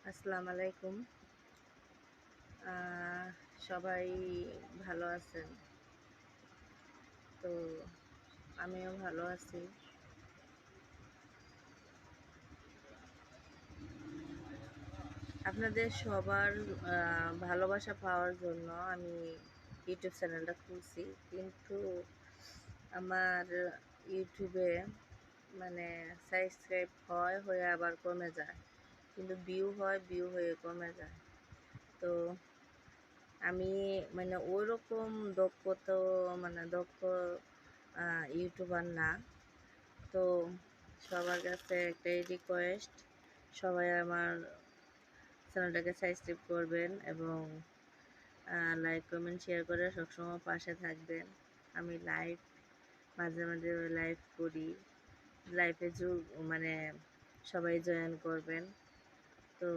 আসসালামু আলাইকুম। আহ, সবাই ভালো আছেন? তো আমিও ভালো আছি। আপনাদের সবার ভালোবাসা পাওয়ার জন্য আমি ইউটিউব চ্যানেলটা খুলছি, কিন্তু আমার ইউটিউবে মানে সাবস্ক্রাইব হয়ে আবার কমে যায়, কিন্তু ভিউ হয়ে কমে যায়। তো আমি মানে ওইরকম দক্ষ ইউটিউবার না। তো সবার কাছে একটাই রিকোয়েস্ট, সবাই আমার চ্যানেলটাকে সাবস্ক্রাইব করবেন এবং লাইক কমেন্ট শেয়ার করে সবসময় পাশে থাকবেন। আমি মাঝে মাঝে লাইভ করি, লাইভে মানে সবাই জয়েন করবেন। তো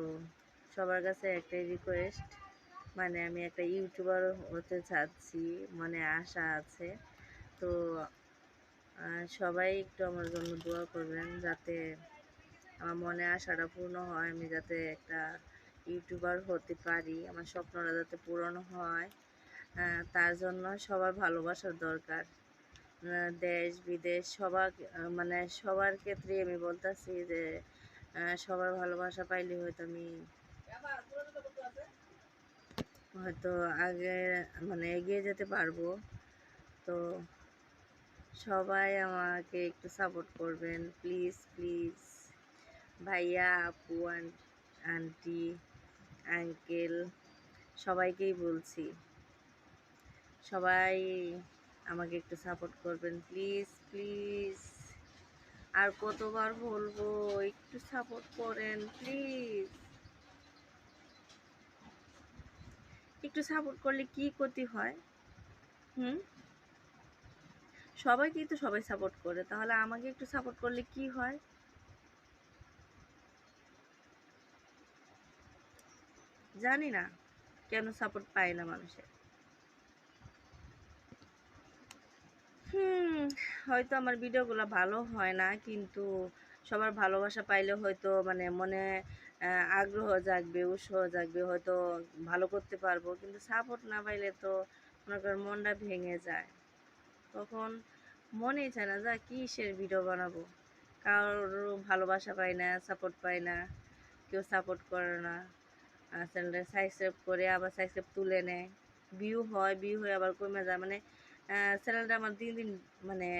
সবার কাছে একটাই রিকোয়েস্ট, মানে আমি একটা ইউটিউবার হতে চাচ্ছি, মানে আশা আছে। তো সবাই একটু আমার জন্য দোয়া করবেন, যাতে আমার মনে আশাটা পূর্ণ হয়, আমি যাতে একটা ইউটিউবার হতে পারি, আমার স্বপ্নটা যাতে পূরণ হয়। তার জন্য সবার ভালোবাসার দরকার। দেশ বিদেশ মানে সবার ক্ষেত্রে আমি বলতেছি যে সবার ভালোবাসা পাইলে হয়তো আগে মানে এগিয়ে যেতে পারবো। তো সবাই আমাকে একটু সাপোর্ট করবেন, প্লিজ প্লিজ। ভাইয়া, আপু, আন্টি, আঙ্কেল, সবাইকেই বলছি, সবাই আমাকে একটু সাপোর্ট করবেন, প্লিজ প্লিজ। আর কতবার বলবো, একটু সাপোর্ট করেন প্লিজ। একটু সাপোর্ট করলে কি ক্ষতি হয়? হুম, সবাইকেই তো সবাই সাপোর্ট করে, তাহলে আমাকে একটু সাপোর্ট করলে কি হয়? জানি না কেন সাপোর্ট পায় না মানুষের। হয়তো আমার ভিডিওগুলো ভালো হয় না, কিন্তু সবার ভালোবাসা পাইলে হয়তো মানে মনে আগ্রহ জাগবে, উৎসাহ জাগবে, হয়তো ভালো করতে পারবো। কিন্তু সাপোর্ট না পাইলে তো মনে করেন মনটা ভেঙে যায়, তখন মনেই চায় না যা কিসের ভিডিও বানাবো। কারোর ভালোবাসা পাই না, সাপোর্ট পাই না, কেউ সাপোর্ট করে না। চ্যানেলটা সাবস্ক্রাইব করে আবার সাবস্ক্রাইব তুলে নেয়, ভিউ হয়ে আবার কমে যায়। মানে চ্যানেলটা আমার দিন দিন মানে